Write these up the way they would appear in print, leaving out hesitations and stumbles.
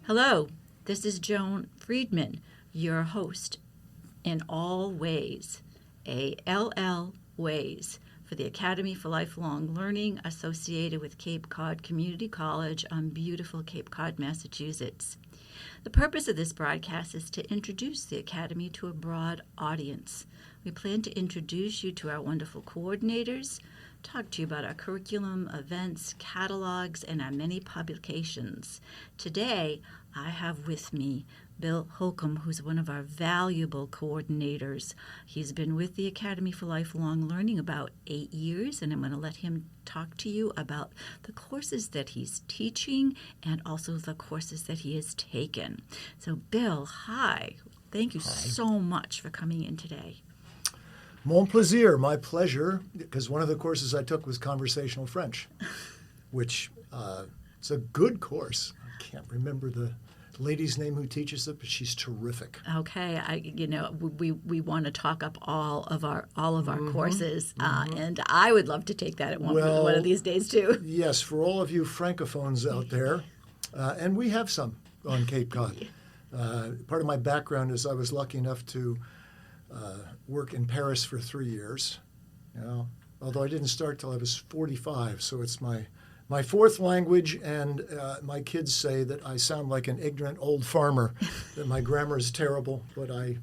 Hello, this is Joan Friedman, your host in all ways, ALL ways, for the Academy for Lifelong Learning associated with Cape Cod Community College on beautiful Cape Cod, Massachusetts. The purpose of this broadcast is to introduce the Academy to a broad audience. We plan to introduce you to our wonderful coordinators, talk to you about our curriculum, events, catalogs, and our many publications. Today, I have with me Bill Holcombe, who's one of our valuable coordinators. He's been with the Academy for Lifelong Learning about 8 years, and I'm going to let him talk to you about the courses that he's teaching and also the courses that he has taken. So, Bill, hi. Thank you so much for coming in today. Mon plaisir, my pleasure, because one of the courses I took was conversational French, which it's a good course. I can't remember the lady's name who teaches it, but she's terrific. Okay, we want to talk up all of our courses, and I would love to take that at one of these days too. Yes, for all of you francophones out there, and we have some on Cape Cod. Part of my background is I was lucky enough to work in Paris for 3 years, although I didn't start till I was 45, so it's my fourth language, and my kids say that I sound like an ignorant old farmer, that my grammar is terrible, but I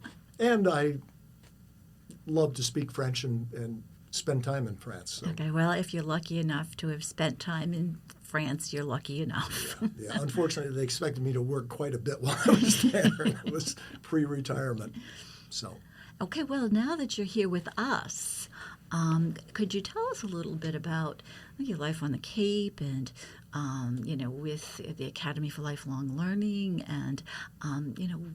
love to speak French and spend time in France. So. Okay, well, if you're lucky enough to have spent time in France, you're lucky enough. Yeah, unfortunately, they expected me to work quite a bit while I was there. It was pre-retirement, so. Okay, well, now that you're here with us, could you tell us a little bit about your life on the Cape and, with the Academy for Lifelong Learning and,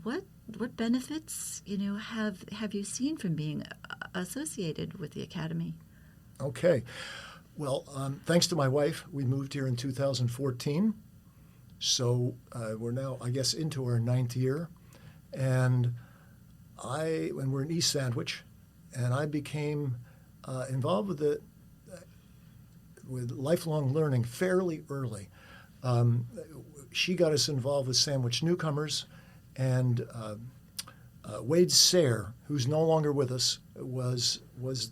what benefits, have you seen from being associated with the Academy? Okay. Well, thanks to my wife, we moved here in 2014. So we're now, I guess, into our 9th year. And we're in East Sandwich, and I became involved with lifelong learning fairly early. She got us involved with Sandwich newcomers, and Wade Sayre, who's no longer with us, was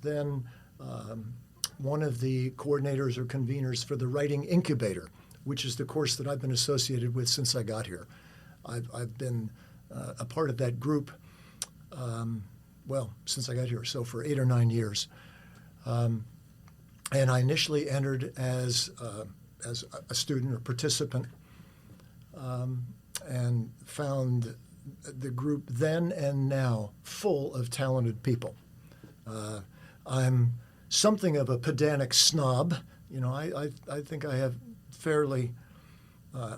then one of the coordinators or conveners for the Writing Incubator, which is the course that I've been associated with since I got here. I've been a part of that group since I got here, so for 8 or 9 years. And I initially entered as a student or participant and found the group then and now full of talented people. I'm something of a pedantic snob. I think I have fairly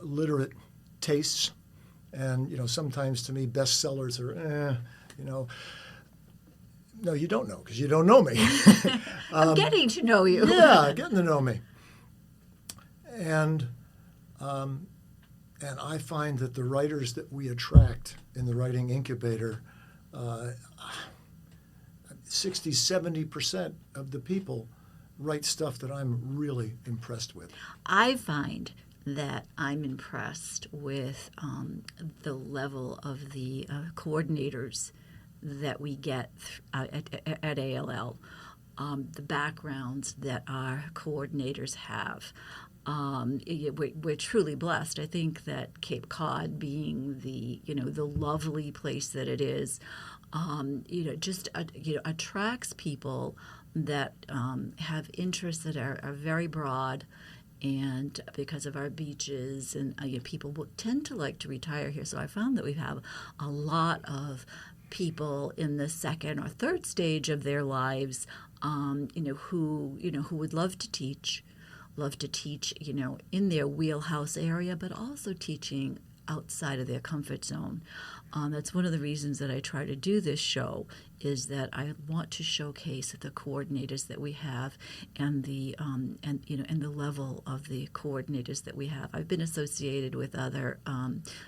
literate tastes, and sometimes to me bestsellers are No, you don't know because you don't know me. I'm getting to know you. Yeah, getting to know me. And I find that the writers that we attract in the Writing Incubator, 60, 70% of the people write stuff that I'm really impressed with. I find that I'm impressed with the level of the coordinators that we get at ALL, the backgrounds that our coordinators have. We're truly blessed. I think that Cape Cod, being the lovely place that it is, attracts people that have interests that are very broad. And because of our beaches, and people tend to like to retire here, so I found that we have a lot of people in the second or third stage of their lives, who would love to teach, in their wheelhouse area, but also teaching outside of their comfort zone. That's one of the reasons that I try to do this show, is that I want to showcase the coordinators that we have and the and the level of the coordinators that we have. I've been associated with other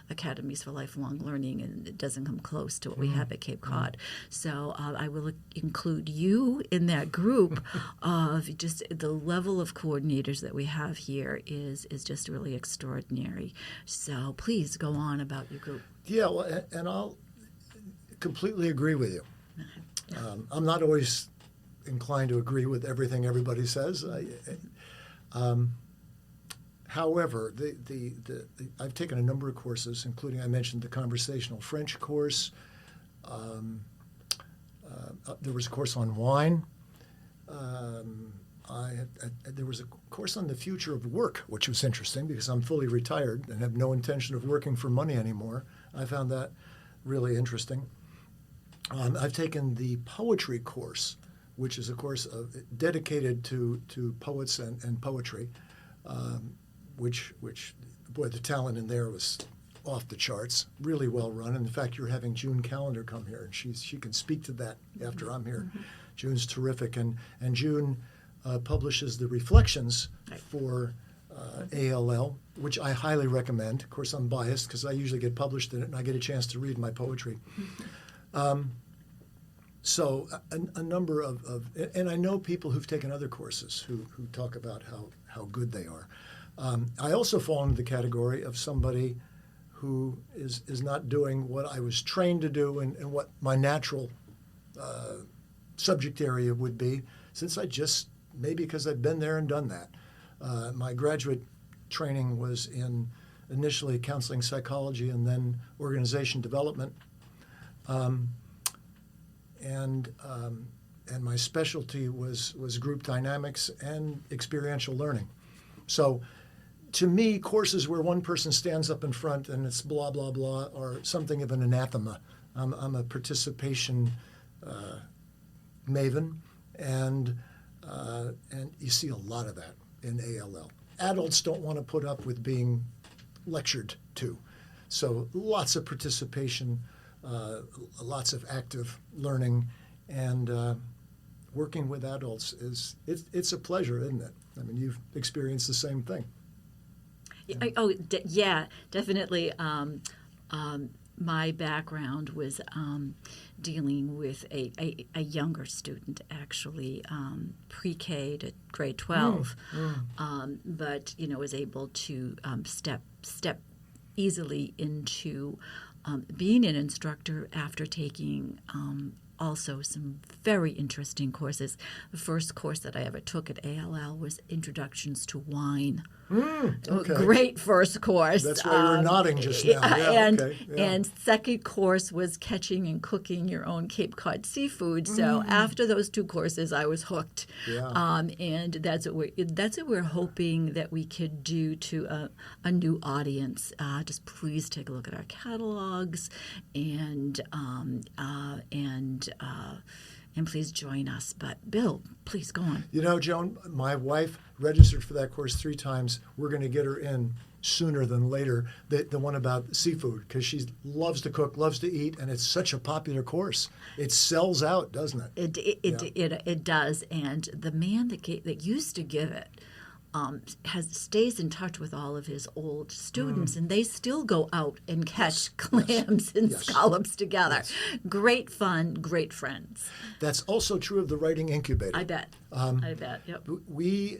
academies for lifelong learning, and it doesn't come close to what we have at Cape Cod. So I will include you in that group of just the level of coordinators that we have here is just really extraordinary. So please go on about your group. Yeah, well, and I'll completely agree with you. I'm not always inclined to agree with everything everybody says. However, I've taken a number of courses, including, I mentioned, the conversational French course. There was a course on wine. There was a course on the future of work, which was interesting because I'm fully retired and have no intention of working for money anymore. I found that really interesting. I've taken the poetry course, which is a course dedicated to poets and poetry, which boy, the talent in there was off the charts, really well run. And in fact, you're having June Callender come here, and she can speak to that after I'm here. Mm-hmm. June's terrific, and June publishes the reflections for ALL, which I highly recommend. Of course, I'm biased because I usually get published in it, and I get a chance to read my poetry. So a number of and I know people who've taken other courses who talk about how good they are. I also fall into the category of somebody who is not doing what I was trained to do and what my natural subject area would be, since I just, maybe because I've been there and done that. My graduate training was in initially counseling psychology and then organization development. And my specialty was group dynamics and experiential learning. So to me, courses where one person stands up in front and it's blah, blah, blah are something of an anathema. I'm a participation maven, and you see a lot of that in ALL. Adults don't want to put up with being lectured to. So lots of participation, lots of active learning, and working with adults it's a pleasure, isn't it? I mean, you've experienced the same thing. Yeah, definitely. My background was dealing with a younger student, actually, pre-K to grade 12, but was able to step easily into being an instructor after taking also some very interesting courses. The first course that I ever took at ALL was Introductions to Wine. Okay. Great first course. That's why you were nodding just now. And second course was Catching and Cooking Your Own Cape Cod Seafood. So after those two courses, I was hooked. Yeah. And that's what we're hoping that we could do to a new audience. Just please take a look at our catalogs and please join us. But Bill, please go on. Joan, my wife registered for that course 3 times. We're going to get her in sooner than later, the one about seafood, because she loves to cook, loves to eat, and it's such a popular course. It sells out, doesn't it? It does. And the man that used to give it stays in touch with all of his old students, and they still go out and catch clams and scallops together. Yes. Great fun, great friends. That's also true of the Writing Incubator. I bet. Yep. We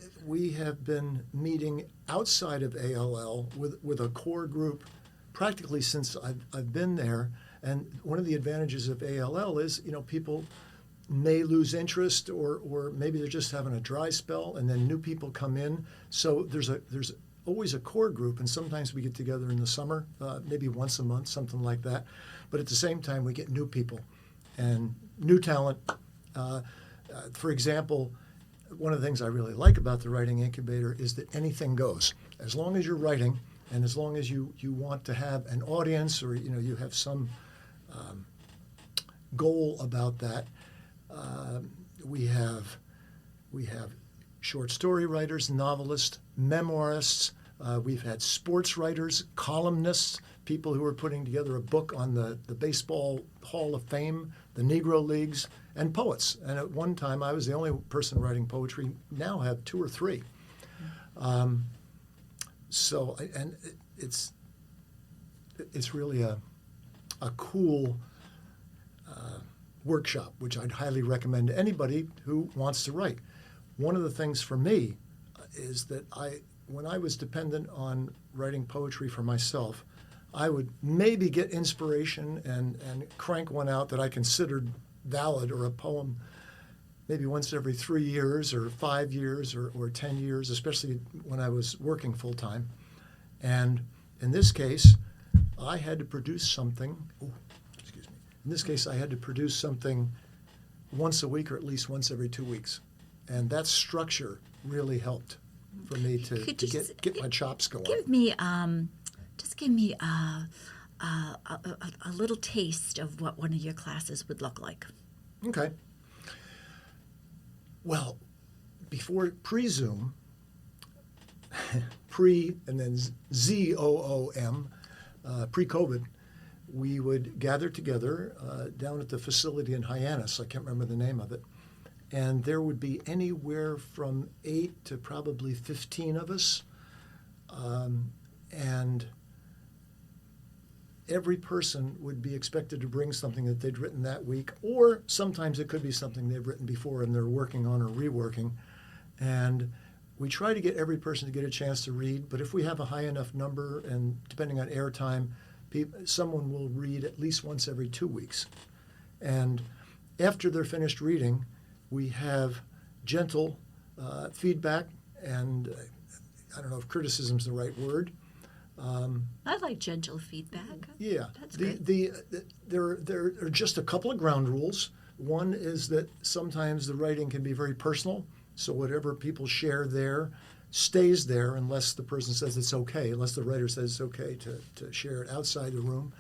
have been meeting outside of ALL with a core group practically since I've been there. And one of the advantages of ALL is, people may lose interest, or maybe they're just having a dry spell, and then new people come in. So there's always a core group, and sometimes we get together in the summer, maybe once a month, something like that. But at the same time, we get new people and new talent. For example, one of the things I really like about the Writing Incubator is that anything goes. As long as you're writing, and as long as you want to have an audience, or you have some goal about that. We have short story writers, novelists, memoirists, We've had sports writers, columnists, people who are putting together a book on the Baseball Hall of Fame, the Negro Leagues, and poets. And at one time, I was the only person writing poetry. Now I have 2 or 3. It's really a cool workshop, which I'd highly recommend to anybody who wants to write. One of the things for me is that when I was dependent on writing poetry for myself, I would maybe get inspiration and crank one out that I considered valid, or a poem maybe once every 3 years or 5 years or 10 years, especially when I was working full time. And in this case, I had to produce something. In this case, I had to produce something once a week, or at least once every 2 weeks. And that structure really helped for me to get my chops going. Give me, just give me a little taste of what one of your classes would look like. Okay. Well, before pre-Zoom, and then ZOOM, pre-COVID, we would gather together down at the facility in Hyannis. I can't remember the name of it. And there would be anywhere from 8 to probably 15 of us. And every person would be expected to bring something that they'd written that week, or sometimes it could be something they've written before and they're working on or reworking. And we try to get every person to get a chance to read, but if we have a high enough number, and depending on airtime, someone will read at least once every 2 weeks. And after they're finished reading, we have gentle feedback, and I don't know if criticism is the right word. I like gentle feedback. Yeah. That's good. There are just a couple of ground rules. One is that sometimes the writing can be very personal, so whatever people share there stays there unless the person says it's okay, unless the writer says it's okay to share it outside the room.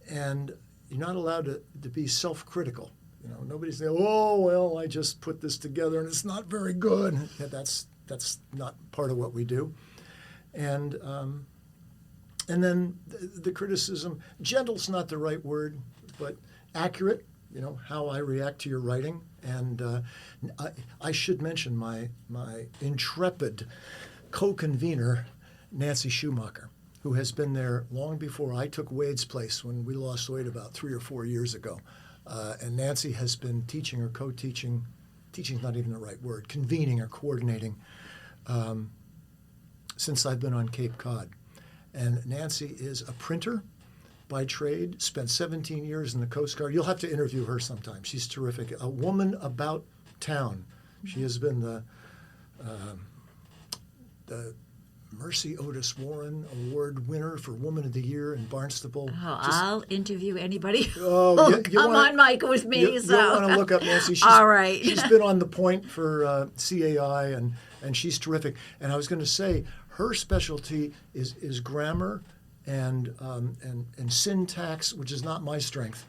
And you're not allowed to be self-critical. You know, nobody's saying, "Oh, well, I just put this together and it's not very good." That's not part of what we do. And then the criticism, gentle's not the right word, but accurate, you know, how I react to your writing. And I should mention my intrepid co-convener, Nancy Schumacher, who has been there long before I took Wade's place when we lost Wade about 3 or 4 years ago. And Nancy has been teaching or co-teaching, teaching's not even the right word, convening or coordinating since I've been on Cape Cod. And Nancy is a printer by trade, spent 17 years in the Coast Guard. You'll have to interview her sometime. She's terrific. A woman about town. She has been the Mercy Otis Warren Award winner for Woman of the Year in Barnstable. Oh, I'll interview anybody. Oh, you come on, Mike, with me. You want to look up Nancy. All right. She's been on the point for CAI, and she's terrific. And I was going to say, her specialty is grammar and syntax, which is not my strength.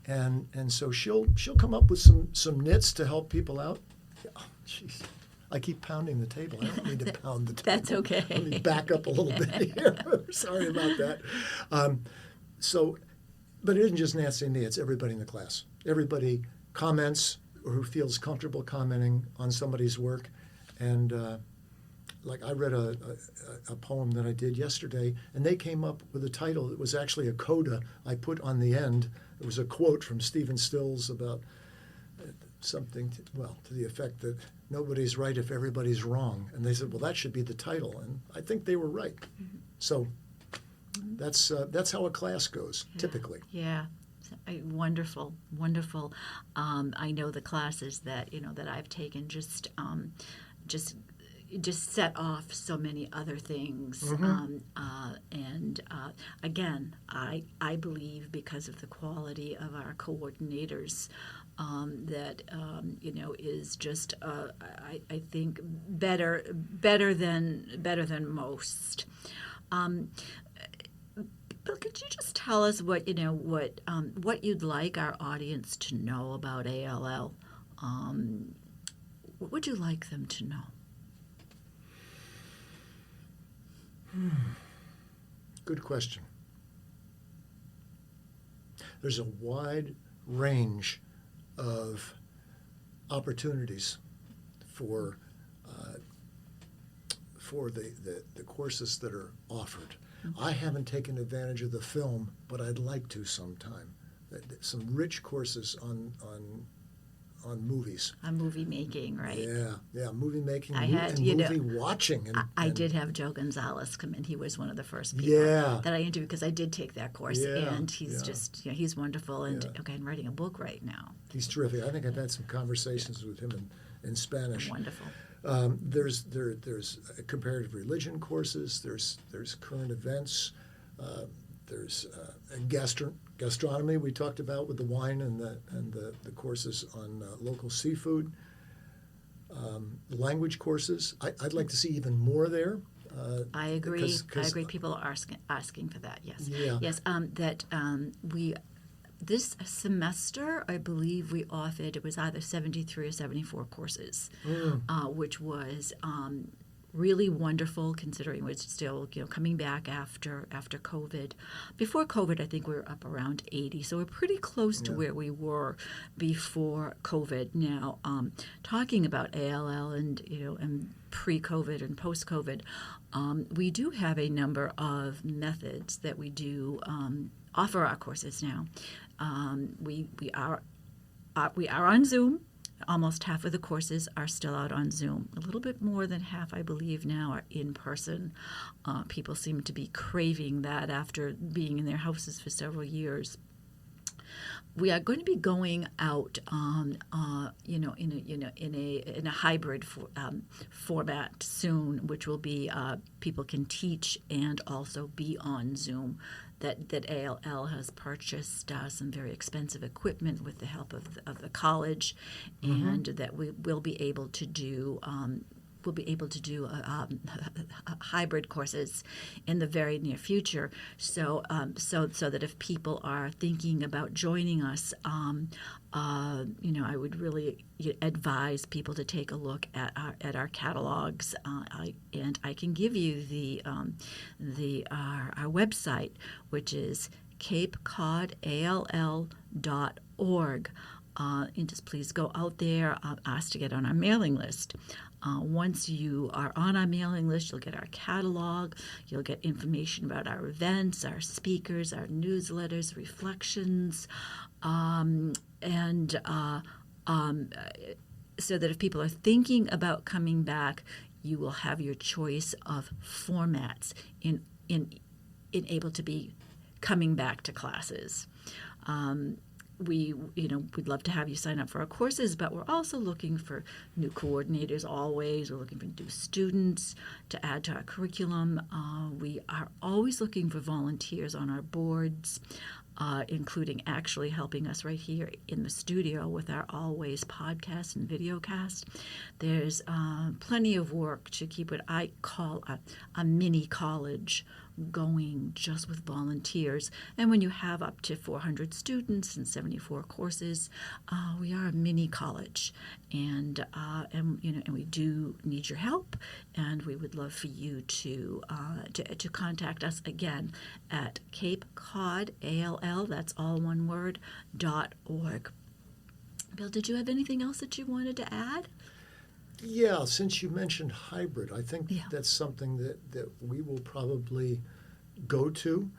And so she'll come up with some nits to help people out. Oh, jeez. I keep pounding the table. I don't need to pound the table. That's okay. Let me back up a little bit here. Sorry about that. But it isn't just Nancy and me. It's everybody in the class. Everybody comments or who feels comfortable commenting on somebody's work. And like I read a poem that I did yesterday, and they came up with a title that was actually a coda I put on the end. It was a quote from Stephen Stills about something, to the effect that nobody's right if everybody's wrong. And they said, well, that should be the title. And I think they were right. Mm-hmm. So that's how a class goes, typically. Yeah. Wonderful, wonderful. I know the classes that I've taken just set off so many other things. Mm-hmm. Again, I believe because of the quality of our coordinators, that is just I think better than most. But could you just tell us what you'd like our audience to know about ALL? What would you like them to know? Good question. There's a wide range of opportunities for the courses that are offered. I haven't taken advantage of the film, but I'd like to sometime. Some rich courses on movies. On movie making, right? Yeah, movie making and movie watching. I did have Joe Gonzalez come in. He was one of the first people that I interviewed because I did take that course, and he's just he's wonderful. And I'm writing a book right now. He's terrific. I think I've had some conversations with him in Spanish. Wonderful. There's comparative religion courses. There's current events. There's gastronomy we talked about with the wine and the courses on local seafood. Language courses. I'd like to see even more there. I agree. I agree. People are asking for that. Yes. Yeah. Yes. We. This semester, I believe we offered, it was either 73 or 74 courses, which was really wonderful considering we're still coming back after COVID. Before COVID, I think we were up around 80, so we're pretty close to where we were before COVID. Now, talking about ALL and and pre-COVID and post-COVID, we do have a number of methods that we do offer our courses now. We are on Zoom. Almost half of the courses are still out on Zoom. A little bit more than half, I believe, now are in person. People seem to be craving that after being in their houses for several years. We are going to be going out, in a hybrid format soon, which will be people can teach and also be on Zoom. That ALL has purchased some very expensive equipment with the help of the college, and that we will be able to do. We'll be able to do hybrid courses in the very near future. So that if people are thinking about joining us, I would really advise people to take a look at our catalogs. And I can give you our website, which is capecodall.org. And just please go out there, ask to get on our mailing list. Once you are on our mailing list, you'll get our catalog, you'll get information about our events, our speakers, our newsletters, reflections, so that if people are thinking about coming back, you will have your choice of formats in able to be coming back to classes. We'd love to have you sign up for our courses, but we're also looking for new coordinators always. We're looking for new students to add to our curriculum. We are always looking for volunteers on our boards, including actually helping us right here in the studio with our Always podcast and videocast. There's plenty of work to keep what I call a mini college going just with volunteers. And when you have up to 400 students and 74 courses, we are a mini college, and we do need your help, and we would love for you to contact us again at capecodall, that's all one word, .org. Bill, did you have anything else that you wanted to add? Yeah, since you mentioned hybrid, I think that's something that we will probably go to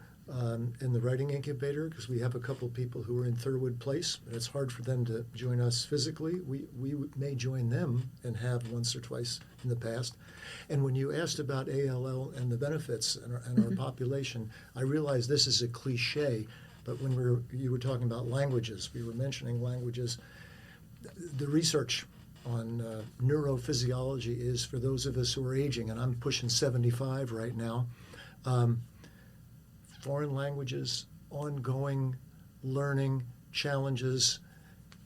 in the writing incubator, because we have a couple of people who are in Thurwood Place. It's hard for them to join us physically. We may join them and have once or twice in the past. And when you asked about ALL and the benefits and our population, I realize this is a cliche, but when you were talking about languages, we were mentioning languages. The research on neurophysiology is, for those of us who are aging, and I'm pushing 75 right now, foreign languages, ongoing learning challenges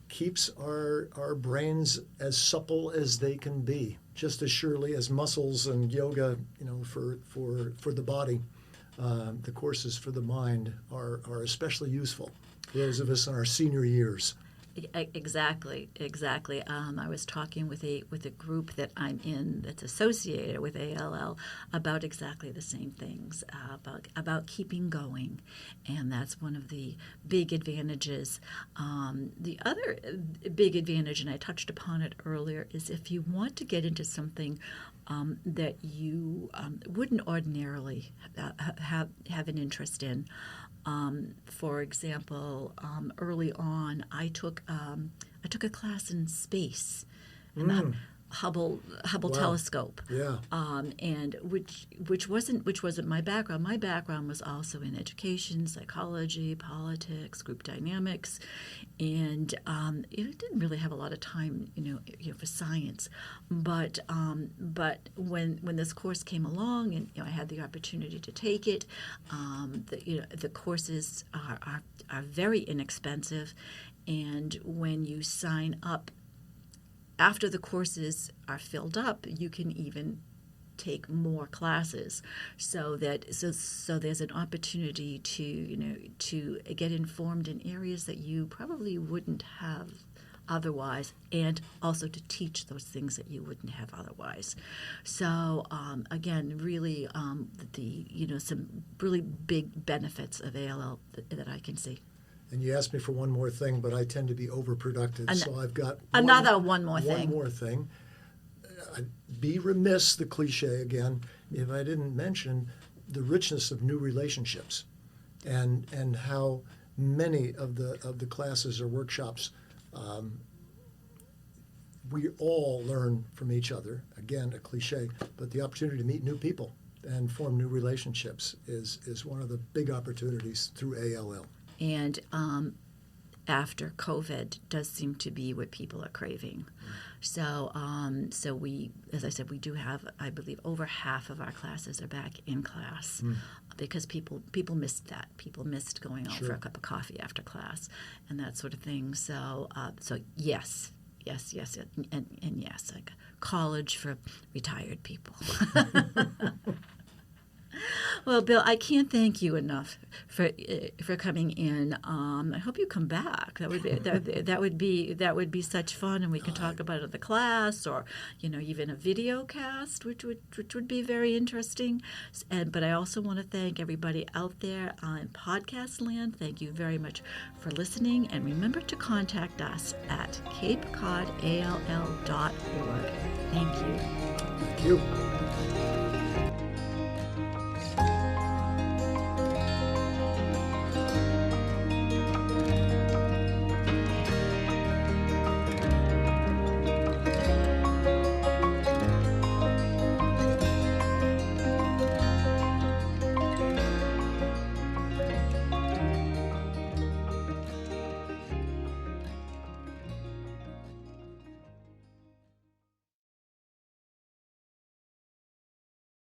keeps our brains as supple as they can be, just as surely as muscles and yoga, for the body. The courses for the mind are especially useful for those of us in our senior years. Exactly. I was talking with a group that I'm in that's associated with ALL about exactly the same things, about keeping going, and that's one of the big advantages. The other big advantage, and I touched upon it earlier, is if you want to get into something that you wouldn't ordinarily have an interest in. For example, early on, I took a class in space, and the Hubble Wow. telescope. Yeah. And which wasn't my background. My background was also in education, psychology, politics, group dynamics, and it didn't really have a lot of time, for science. But when this course came along, and I had the opportunity to take it, the courses are very inexpensive, and when you sign up. After the courses are filled up, you can even take more classes, so there's an opportunity to get informed in areas that you probably wouldn't have otherwise, and also to teach those things that you wouldn't have otherwise. So again, really, some really big benefits of ALL that I can see. And you asked me for one more thing, but I tend to be overproductive, so I've got one more thing. I'd be remiss, the cliche again, if I didn't mention the richness of new relationships, and how many of the classes or workshops we all learn from each other. Again, a cliche, but the opportunity to meet new people and form new relationships is one of the big opportunities through ALL. And after COVID does seem to be what people are craving. So we, as I said, we do have, I believe, over half of our classes are back in class because people missed that. People missed going out for a cup of coffee after class and that sort of thing. So yes, and yes, like college for retired people. Well, Bill, I can't thank you enough for coming in. I hope you come back. That would be such fun, and we could talk about it at the class, or even a video cast, which would be very interesting. But I also want to thank everybody out there in podcast land. Thank you very much for listening, and remember to contact us at capecodall.org. Thank you. Thank you.